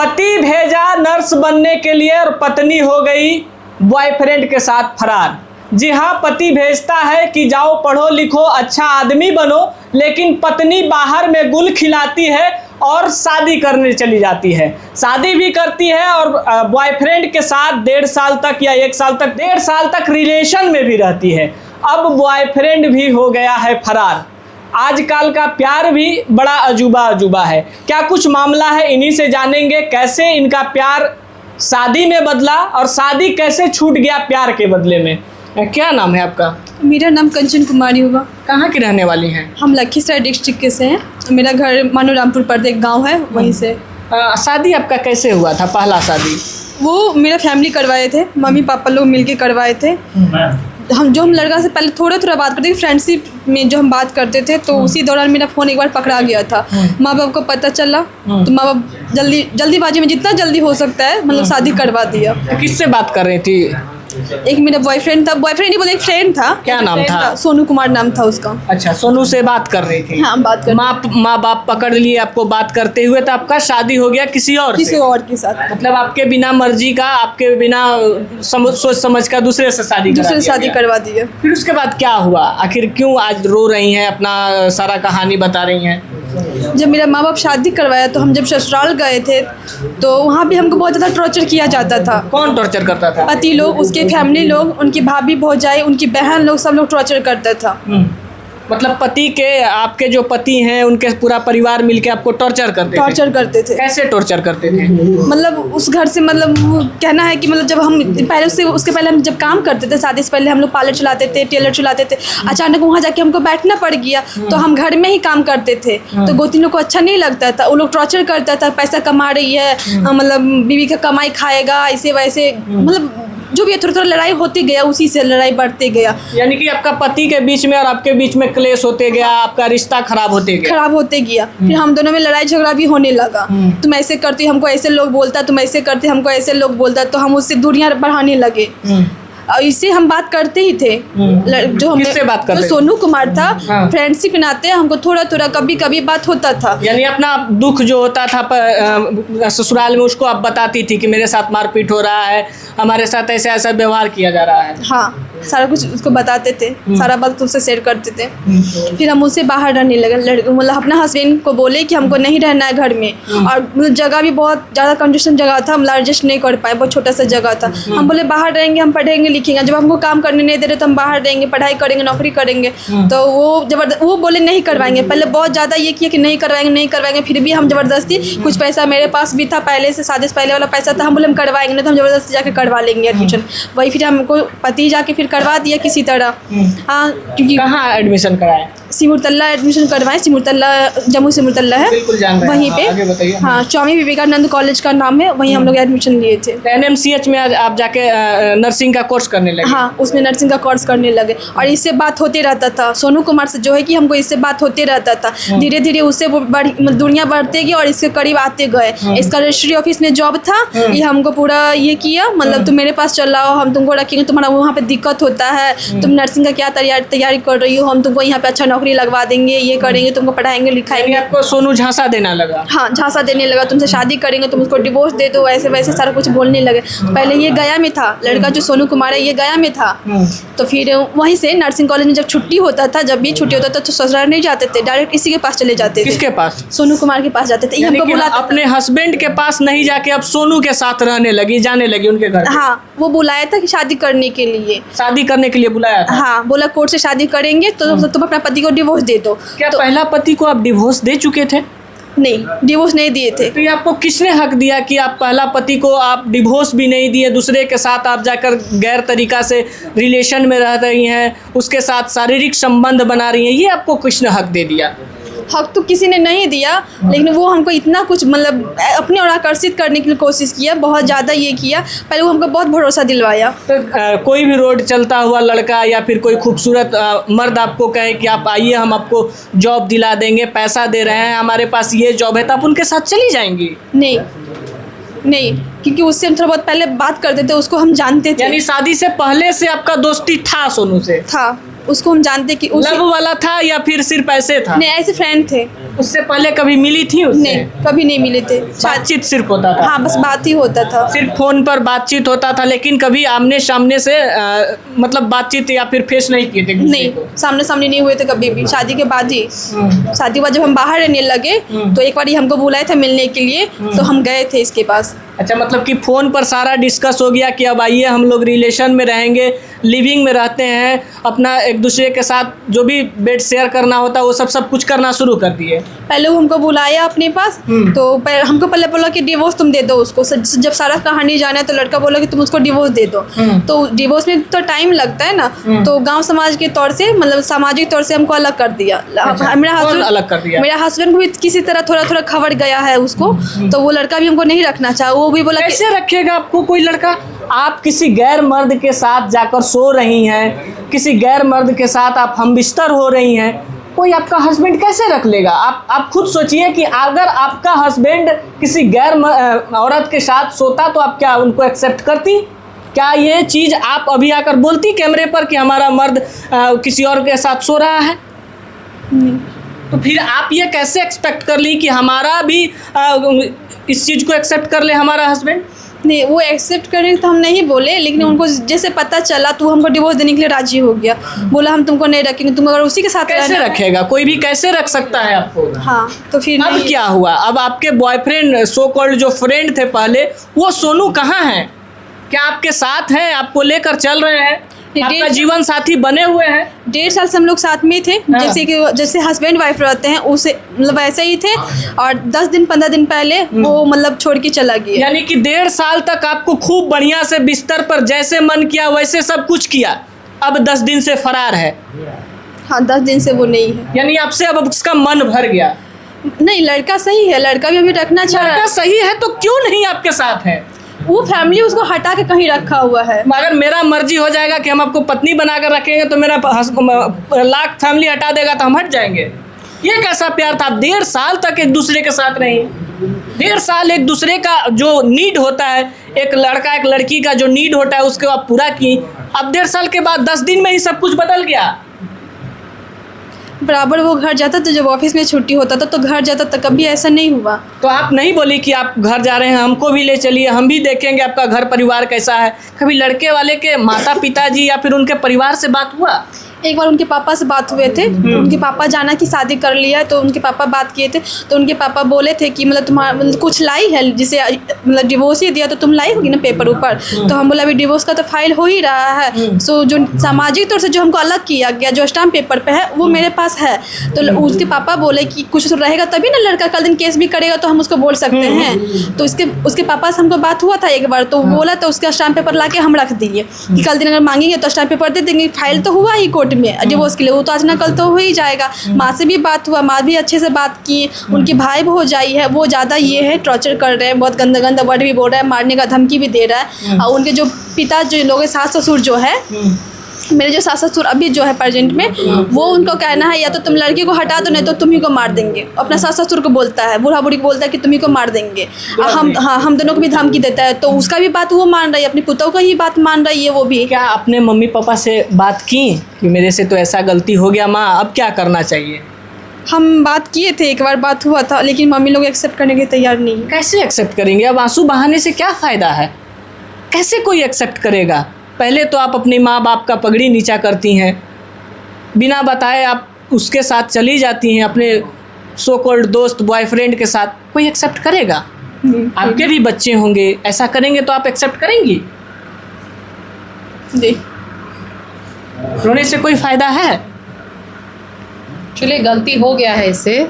पति भेजा नर्स बनने के लिए और पत्नी हो गई बॉयफ्रेंड के साथ फरार। जी हाँ, पति भेजता है कि जाओ पढ़ो लिखो अच्छा आदमी बनो, लेकिन पत्नी बाहर में गुल खिलाती है और शादी करने चली जाती है। शादी भी करती है और बॉयफ्रेंड के साथ 1.5 साल तक या 1 साल तक 1.5 साल तक रिलेशन में भी रहती है। अब बॉयफ्रेंड भी हो गया है फरार। आजकल का प्यार भी बड़ा अजूबा है। क्या कुछ मामला है, इन्हीं से जानेंगे कैसे इनका प्यार शादी में बदला और शादी कैसे छूट गया प्यार के बदले में। क्या नाम है आपका? मेरा नाम कंचन कुमारी हुआ। कहाँ की रहने वाली हैं? हम लखीसराय डिस्ट्रिक्ट के से हैं। मेरा घर मनोरामपुर पर एक गांव है, वहीं से। शादी आपका कैसे हुआ था, पहला शादी? वो मेरा फैमिली करवाए थे, मम्मी पापा लोग मिलके करवाए थे। हम लड़का से पहले थोड़ा बात करते थे, फ्रेंडशिप में जो हम बात करते थे, तो उसी दौरान मेरा फ़ोन एक बार पकड़ा गया था। माँ बाप को पता चला तो माँ बाप जल्दीबाजी में जितना जल्दी हो सकता है मतलब शादी करवा दिया। किससे बात कर रही थी? एक मेरा बॉयफ्रेंड था, बॉयफ्रेंड नहीं बोले, एक फ्रेंड था। क्या नाम था? सोनू कुमार नाम था उसका। अच्छा, सोनू से बात कर रही थी? हाँ, बात कर। माँ बाप पकड़ लिए आपको बात करते हुए, तो आपका शादी हो गया किसी और के साथ। मतलब आपके बिना मर्जी का, आपके बिना सोच समझ का दूसरे से शादी करवा दिया। फिर उसके बाद क्या हुआ? आखिर क्यों आज रो रही हैं, अपना सारा कहानी बता रही हैं? जब मेरा माँ बाप शादी करवाया तो हम जब ससुराल गए थे तो वहाँ भी हमको बहुत ज़्यादा टॉर्चर किया जाता था। कौन टॉर्चर करता था? पति लोग, उसके फैमिली लोग, उनकी भाभी भौजाई, उनकी बहन लोग, सब लोग टॉर्चर करता था। मतलब पति के, आपके जो पति हैं उनके पूरा परिवार मिलके आपको टॉर्चर करते थे? कैसे टॉर्चर करते थे? मतलब उस घर से, मतलब कहना है कि मतलब जब हम उसके पहले हम जब काम करते थे, शादी से पहले हम लोग पार्लर चलाते थे, टेलर चलाते थे। अचानक वहाँ जाके हमको बैठना पड़ गया तो हम घर में ही काम करते थे। तो गोतिनों को अच्छा नहीं लगता था, वो लोग टॉर्चर करता था, पैसा कमा रही है, मतलब बीवी का कमाई खाएगा, ऐसे वैसे, मतलब जो भी थोड़ा लड़ाई होती गया, उसी से लड़ाई बढ़ते गया। यानी कि आपका पति के बीच में और आपके बीच में क्लेश होते गया, आपका रिश्ता खराब होते गया। फिर हम दोनों में लड़ाई झगड़ा भी होने लगा। तुम ऐसे करती, हमको ऐसे लोग बोलता, तुम ऐसे करते, हमको ऐसे लोग बोलता, तो हम उससे दूरियां बढ़ाने लगे। और इससे हम बात करते ही थे। जो हम सोनू कुमार था, फ्रेंडशिप नाते हमको थोड़ा कभी बात होता था। यानी अपना दुख जो होता था ससुराल में उसको आप बताती थी कि मेरे साथ मारपीट हो रहा है, हमारे साथ ऐसा व्यवहार किया जा रहा है। हाँ, सारा कुछ उसको बताते थे, सारा बात उससे शेयर करते थे। फिर हम उससे बाहर रहने लगे। मतलब अपना हस्बैंड को बोले कि हमको नहीं रहना है घर में, और मतलब जगह भी बहुत ज़्यादा कंडीशन जगह था, हम एडजस्ट नहीं कर पाए, बहुत छोटा सा जगह था। हम बोले बाहर रहेंगे, हम पढ़ेंगे लिखेंगे, जब हमको काम करने नहीं दे रहे तो हम बाहर रहेंगे, पढ़ाई करेंगे, नौकरी करेंगे। तो वो बोले नहीं करवाएंगे। पहले बहुत ज़्यादा ये किया कि नहीं करवाएंगे, फिर भी हम जबरदस्ती, कुछ पैसा मेरे पास भी था पहले से, शादी से पहले वाला पैसा था, हम बोले हम करवाएंगे, नहीं तो हम जबरदस्ती जाके करवा लेंगे एडमिशन। वही फिर हमको पति जाके फिर करवा दिया किसी तरह। हाँ, क्योंकि कहाँ एडमिशन कराया? सिमुरतल्ला एडमिशन करवाएं। सिमुरतल्ला जम्मू सिमुरतल्ला है, वहीं पे। हाँ, स्वामी विवेकानंद कॉलेज का नाम है, वहीं हम लोग एडमिशन लिए थे। NMCH में आप जाके नर्सिंग का कोर्स करने लगे? हाँ, उसमें नर्सिंग का कोर्स करने लगे और इससे बात होते रहता था। सोनू कुमार से जो है कि हमको इससे बात होते रहता था। धीरे धीरे उससे दुनिया बढ़ते गई और इसके करीब आते गए। इसका रजिस्ट्री ऑफिस में जॉब था, ये हमको पूरा ये किया, मतलब तुम मेरे पास चल आओ, हम तुमको रखेंगे, तुम्हारा वहाँ पे दिक्कत होता है, तुम नर्सिंग का क्या तैयारी कर रही हो, हम तुमको यहाँ पे अच्छा नौकरी लगवा देंगे, ये करेंगे, तुमको पढ़ाएंगे लिखाएंगे। आपको सोनू झांसा देना लगा? हाँ, झांसा देने लगा, तुमसे शादी करेंगे, तुम उसको डिवोर्स दे दो, ऐसे वैसे सारा कुछ बोलने लगे। पहले ये गया में था, लड़का जो सोनू कुमार है ये गया में था। तो फिर वहीं से नर्सिंग कॉलेज में जब छुट्टी होता था, जब भी छुट्टी होता था तो ससुराल नहीं जाते थे, डायरेक्ट इसी के पास चले जाते थे। किसके पास? सोनू कुमार के पास जाते थे। हमको बुलाते, अपने हस्बैंड के पास नहीं जाके अब सोनू के साथ रहने लगी, जाने लगी उनके घर? हाँ, वो बुलाया था कि शादी करने के लिए। शादी करने के लिए बुलाया था? हाँ, बोला कोर्ट से शादी करेंगे तो तुम अपना पति को डिवोर्स दे दो। क्या पहला पति को आप डिवोर्स दे चुके थे? नहीं, डिवोर्स नहीं दिए थे। तो ये आपको किसने हक दिया कि आप पहला पति को आप डिवोर्स भी नहीं दिए, दूसरे के साथ आप जाकर गैर तरीका से रिलेशन में रह रही हैं, उसके साथ शारीरिक संबंध बना रही हैं, ये आपको किसने हक दे दिया? हक तो किसी ने नहीं दिया, लेकिन वो हमको इतना कुछ मतलब अपने और आकर्षित करने की कोशिश किया, बहुत ज़्यादा ये किया। पहले वो हमको बहुत भरोसा दिलवाया। तो कोई भी रोड चलता हुआ लड़का या फिर कोई खूबसूरत मर्द आपको कहे कि आप आइए, हम आपको जॉब दिला देंगे, पैसा दे रहे हैं, हमारे पास ये जॉब है, तो आप उनके साथ चली जाएंगी? नहीं, क्योंकि उससे हम थोड़ा बहुत पहले बात करते थे, उसको हम जानते थे। यानी शादी से पहले से आपका दोस्ती था सोनू से? था, उसको हम जानते कि लव वाला था या फिर सिर्फ ऐसे था? नहीं, ऐसे फ्रेंड थे। उससे पहले कभी मिली थी उससे? नहीं, कभी नहीं मिले थे। बातचीत सिर्फ होता था? हाँ, बस बात ही होता था। सिर्फ फोन पर बातचीत होता था, लेकिन कभी आमने सामने से मतलब बातचीत या फिर फेस नहीं किए थे? नहीं, सामने सामने नहीं हुए थे कभी भी। शादी के बाद ही, शादी के बाद जब हम बाहर रहने लगे तो एक बार ही हमको बुलाए थे मिलने के लिए, तो हम गए थे इसके पास। अच्छा, मतलब कि फ़ोन पर सारा डिस्कस हो गया कि अब आइए हम लोग रिलेशन में रहेंगे, लिविंग में रहते हैं, अपना एक दूसरे के साथ जो भी बेड शेयर करना होता है वो सब कुछ करना शुरू कर दिए। पहले वो हमको बुलाया अपने पास, तो हमको पहले बोला कि डिवोर्स तुम दे दो उसको। जब सारा कहानी जाना है तो लड़का बोला कि तुम उसको डिवोर्स दे दो। तो डिवोर्स में तो टाइम लगता है ना, तो गांव समाज के तौर से, मतलब सामाजिक तौर से हमको अलग कर दिया। मेरा हस्बैंड अलग कर दिया? मेरा हस्बैंड को भी किसी तरह थोड़ा थोड़ा खबर गया है उसको, तो वो लड़का भी हमको नहीं रखना चाहा। वो भी बोला कैसे रखेगा आपको कोई लड़का? आप किसी गैर मर्द के साथ जाकर सो रही हैं, किसी गैर मर्द के साथ आप हमबिस्तर हो रही हैं, कोई आपका हस्बैंड कैसे रख लेगा? आप खुद सोचिए कि अगर आपका हस्बैंड किसी गैर औरत के साथ सोता तो आप क्या उनको एक्सेप्ट करती? क्या ये चीज़ आप अभी आकर बोलती कैमरे पर कि हमारा मर्द किसी और के साथ सो रहा है? तो फिर आप ये कैसे एक्सपेक्ट कर ली कि हमारा भी इस चीज़ को एक्सेप्ट कर ले हमारा हस्बैंड? नहीं, वो एक्सेप्ट करें तो हम नहीं बोले, लेकिन उनको जैसे पता चला तो हमको डिवोर्स देने के लिए राजी हो गया। बोला हम तुमको नहीं रखेंगे, तुम अगर उसी के साथ कैसे रखेगा? कोई भी कैसे रख सकता है आपको? हाँ, तो फिर अब क्या हुआ? अब आपके बॉयफ्रेंड, सो कॉल्ड जो फ्रेंड थे पहले, वो सोनू कहाँ हैं? क्या आपके साथ हैं? आपको लेकर चल रहे हैं? आपका जीवन साथी बने हुए हैं? 1.5 साल से हम लोग साथ में थे। जैसे हस्बैंड वाइफ रहते हैं उसे, मतलब वैसे ही थे। और 10 दिन 15 दिन पहले वो मतलब छोड़ के चला गया। यानी कि 1.5 साल तक आपको खूब बढ़िया से बिस्तर पर जैसे मन किया वैसे सब कुछ किया, अब 10 दिन से फरार है? हाँ, 10 दिन से वो नहीं है। यानी आपसे अब उसका मन भर गया? नहीं, लड़का सही है, लड़का भी अभी रखना चाह रहा है। लड़का सही है तो क्यों नहीं आपके साथ है? वो फैमिली उसको हटा के कहीं रखा हुआ है। अगर मेरा मर्जी हो जाएगा कि हम आपको पत्नी बनाकर रखेंगे तो मेरा लाख फैमिली हटा देगा तो हम हट जाएंगे? ये कैसा प्यार था? 1.5 साल तक एक दूसरे के साथ रही। 1.5 साल एक दूसरे का जो नीड होता है, एक लड़का एक लड़की का जो नीड होता है उसको आप पूरा की। अब 1.5 साल के बाद 10 दिन में ही सब कुछ बदल गया। बराबर वो घर जाता था, जब ऑफिस में छुट्टी होता था तो घर जाता था, कभी ऐसा नहीं हुआ। तो आप नहीं बोली कि आप घर जा रहे हैं, हमको भी ले चलिए, हम भी देखेंगे आपका घर परिवार कैसा है? कभी लड़के वाले के माता पिताजी या फिर उनके परिवार से बात हुआ? एक बार उनके पापा से बात हुए थे। उनके पापा जाना कि शादी कर लिया है, तो उनके पापा बात किए थे, तो उनके पापा बोले थे कि मतलब तुम्हारा मतलब कुछ लाई है, जिसे मतलब डिवोर्स ही दिया तो तुम लाई होगी ना पेपर ऊपर। तो हम बोला अभी डिवोर्स का तो फाइल हो ही रहा है। सो जो सामाजिक तौर से जो हमको अलग किया गया, जो स्टाम्प पेपर पे है वो मेरे पास है। तो उसके पापा बोले कि कुछ तो रहेगा तभी ना लड़का कल दिन केस भी करेगा तो हम उसको बोल सकते हैं। तो उसके पापा से हमको बात हुआ था एक बार, तो बोला तो उसका स्टाम्प पेपर ला के हम रख दिए कि कल दिन अगर मांगेंगे तो स्टाम्प पेपर दे देंगे। फाइल तो हुआ ही कोर्ट में डिवोर्स के लिए, वो तो आज ना कल तो हो ही जाएगा। माँ से भी बात हुआ, माँ भी अच्छे से बात की। उनकी भाई भौजाई है, वो ज़्यादा ये है टॉर्चर कर रहे हैं, बहुत गंदा गंदा वर्ड भी बोल रहा है, मारने का धमकी भी दे रहा है। और उनके जो पिता जो लोग सास ससुर जो है, मेरे जो सास ससुर अभी जो है प्रेजेंट में, वो उनको कहना है या तो तुम लड़की को हटा दो नहीं तो तुम ही को मार देंगे। अपना सास ससुर को बोलता है, बूढ़ा बूढ़ी को बोलता है कि तुम ही को मार देंगे। हम दोनों को भी धमकी देता है, तो उसका भी बात वो मान रही है, अपनी पुतों का ही बात मान रही है वो भी। क्या आपने मम्मी पापा से बात की कि मेरे से तो ऐसा गलती हो गया माँ, अब क्या करना चाहिए? हम बात किए थे, एक बार बात हुआ था, लेकिन मम्मी लोग एक्सेप्ट करने के तैयार नहीं। कैसे एक्सेप्ट करेंगे? अब आंसू बहाने से क्या फ़ायदा है? कैसे कोई एक्सेप्ट करेगा? पहले तो आप अपने माँ बाप का पगड़ी नीचा करती हैं, बिना बताए आप उसके साथ चली जाती हैं अपने सो कॉल्ड दोस्त बॉयफ्रेंड के साथ। कोई एक्सेप्ट करेगा? आपके भी बच्चे होंगे, ऐसा करेंगे तो आप एक्सेप्ट करेंगी? जी। रोने से कोई फ़ायदा है? चलिए, गलती हो गया है, इससे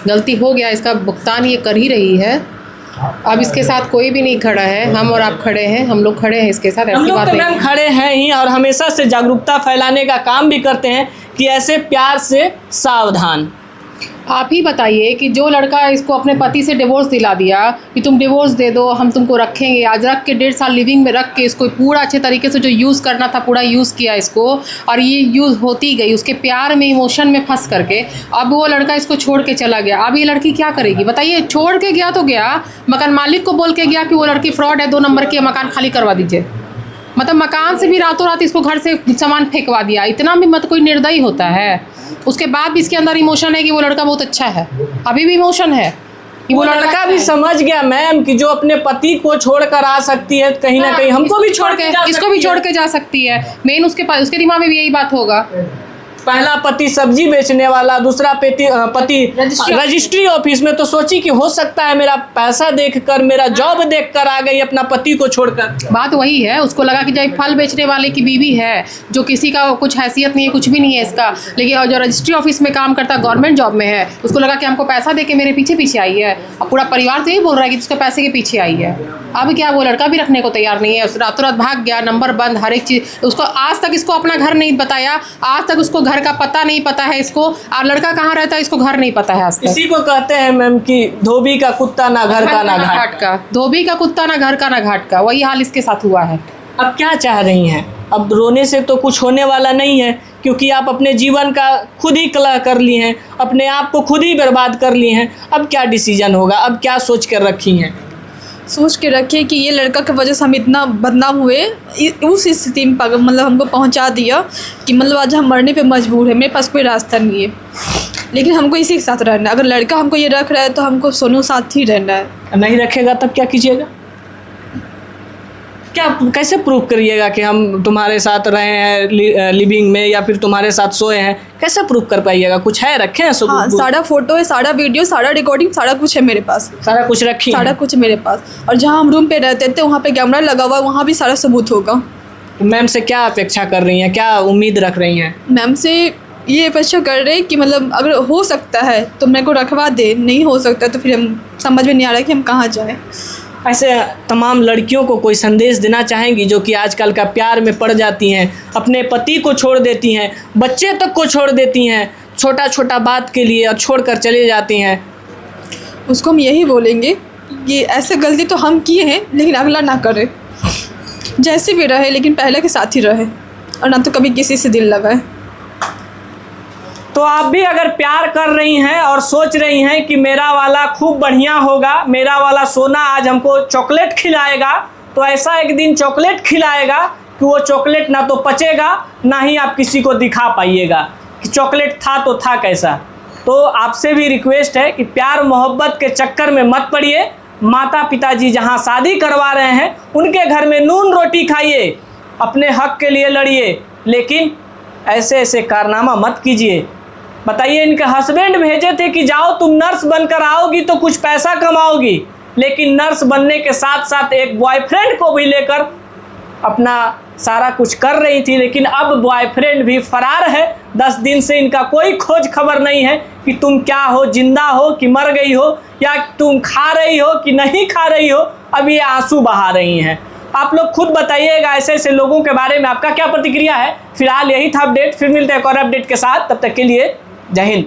गलती हो गया, इसका भुगतान ये कर ही रही है। अब इसके साथ कोई भी नहीं खड़ा है, हम और आप खड़े हैं, हम लोग खड़े हैं इसके साथ। हम लोग तो मैम खड़े हैं ही, और हमेशा से जागरूकता फैलाने का काम भी करते हैं कि ऐसे प्यार से सावधान। आप ही बताइए कि जो लड़का इसको अपने पति से डिवोर्स दिला दिया कि तुम डिवोर्स दे दो, हम तुमको रखेंगे, आज रख के 1.5 साल लिविंग में रख के इसको पूरा अच्छे तरीके से जो यूज़ करना था पूरा यूज़ किया इसको, और ये यूज़ होती गई उसके प्यार में, इमोशन में फंस करके। अब वो लड़का इसको छोड़ के चला गया, अब ये लड़की क्या करेगी बताइए? छोड़ के गया तो गया, मकान मालिक को बोल के गया कि वो लड़की फ्रॉड है, 2 नंबर की, मकान खाली करवा दीजिए। मतलब मकान से भी रातों रात इसको घर से सामान फेंकवा दिया। इतना भी मत कोई निर्दयी होता है। उसके बाद भी इसके अंदर इमोशन है कि वो लड़का बहुत अच्छा है, अभी भी इमोशन है कि वो लड़का भी समझ गया मैम कि जो अपने पति को छोड़कर आ सकती है कहीं ना कहीं हमको भी छोड़ के इसको भी छोड़ के जा सकती है। मेन उसके दिमाग में भी यही बात होगा। पहला पति सब्जी बेचने वाला, दूसरा पति रजिस्ट्री ऑफिस में, तो सोची कि हो सकता है मेरा पैसा देखकर, मेरा जॉब देखकर आ गई अपना पति को छोड़कर। बात वही है, उसको लगा कि जब फल बेचने वाले की बीवी है, जो किसी का कुछ हैसियत नहीं है, कुछ भी नहीं है इसका, लेकिन और जो रजिस्ट्री ऑफिस में काम करता, गवर्नमेंट जॉब में है, उसको लगा कि हमको पैसा दे के मेरे पीछे पीछे आई है। अब पूरा परिवार तो यही बोल रहा है कि उसके पैसे के पीछे आई है। अब क्या वो लड़का भी रखने को तैयार नहीं है, रातों रात भाग गया, नंबर बंद, हर एक चीज़ उसको। आज तक इसको अपना घर नहीं बताया, आज तक उसको घर का पता नहीं पता है इसको, और लड़का कहाँ रहता है इसको घर नहीं पता है आज तक। इसी को कहते हैं मैम कि धोबी का कुत्ता ना घर का ना घाट का। धोबी का कुत्ता ना घर का ना घाट का, वही हाल इसके साथ हुआ है। अब क्या चाह रही हैं? अब रोने से तो कुछ होने वाला नहीं है, क्योंकि आप अपने जीवन का खुद ही कलह कर ली हैं, अपने आप को खुद ही बर्बाद कर ली हैं। अब क्या डिसीजन होगा? अब क्या सोच कर रखी हैं? सोच के रखे कि ये लड़का की वजह से हम इतना बदनाम हुए, उस स्थिति में मतलब हमको पहुंचा दिया कि मतलब आज हम मरने पे मजबूर है, मेरे पास कोई रास्ता नहीं है, लेकिन हमको इसी के साथ रहना है। अगर लड़का हमको ये रख रहा है तो हमको सोनू साथ ही रहना है। नहीं रखेगा तब क्या कीजिएगा? क्या कैसे प्रूव करिएगा कि हम तुम्हारे साथ रहे हैं लिविंग में, या फिर तुम्हारे साथ सोए हैं? कैसे प्रूव कर पाइएगा? कुछ है, रखे हैं सबूत? हाँ, सारा फोटो है, सारा वीडियो, सारा रिकॉर्डिंग, सारा कुछ है मेरे पास। सारा कुछ रखी? सारा कुछ मेरे पास। और जहाँ हम रूम पे रहते थे वहाँ पे कैमरा लगा हुआ, वहाँ भी सारा सबूत होगा। मैम से क्या अपेक्षा कर रही हैं, क्या उम्मीद रख रही हैं? मैम से ये अपेक्षा कर रहे हैं कि मतलब अगर हो सकता है तो मेरे को रखवा दे, नहीं हो सकता तो फिर हम समझ में नहीं आ रहा कि हम कहाँ जाएं। ऐसे तमाम लड़कियों को कोई संदेश देना चाहेंगी जो कि आजकल का प्यार में पड़ जाती हैं, अपने पति को छोड़ देती हैं, बच्चे तक को छोड़ देती हैं, छोटा छोटा बात के लिए और छोड़ कर चले जाती हैं? उसको हम यही बोलेंगे कि ऐसे गलती तो हम किए हैं, लेकिन अगला ना करे, जैसे भी रहे लेकिन पहले के साथ ही रहे, और ना तो कभी किसी से दिल लगाए। तो आप भी अगर प्यार कर रही हैं और सोच रही हैं कि मेरा वाला खूब बढ़िया होगा, मेरा वाला सोना आज हमको चॉकलेट खिलाएगा, तो ऐसा एक दिन चॉकलेट खिलाएगा कि वो चॉकलेट ना तो पचेगा, ना ही आप किसी को दिखा पाइएगा कि चॉकलेट था तो था कैसा। तो आपसे भी रिक्वेस्ट है कि प्यार मोहब्बत के चक्कर में मत पड़िए। माता पिताजी जहाँ शादी करवा रहे हैं उनके घर में नून रोटी खाइए, अपने हक के लिए लड़िए, लेकिन ऐसे ऐसे कारनामा मत कीजिए। बताइए, इनके हस्बैंड भेजे थे कि जाओ तुम नर्स बनकर आओगी तो कुछ पैसा कमाओगी, लेकिन नर्स बनने के साथ साथ एक बॉयफ्रेंड को भी लेकर अपना सारा कुछ कर रही थी, लेकिन अब बॉयफ्रेंड भी फरार है। 10 दिन से इनका कोई खोज खबर नहीं है कि तुम क्या हो, जिंदा हो कि मर गई हो, या तुम खा रही हो कि नहीं खा रही हो। अब ये आंसू बहा रही हैं। आप लोग खुद बताइएगा ऐसे ऐसे लोगों के बारे में आपका क्या प्रतिक्रिया है। फिलहाल यही था अपडेट, फिर मिलते हैं एक और अपडेट के साथ। तब तक के लिए जय हिंद।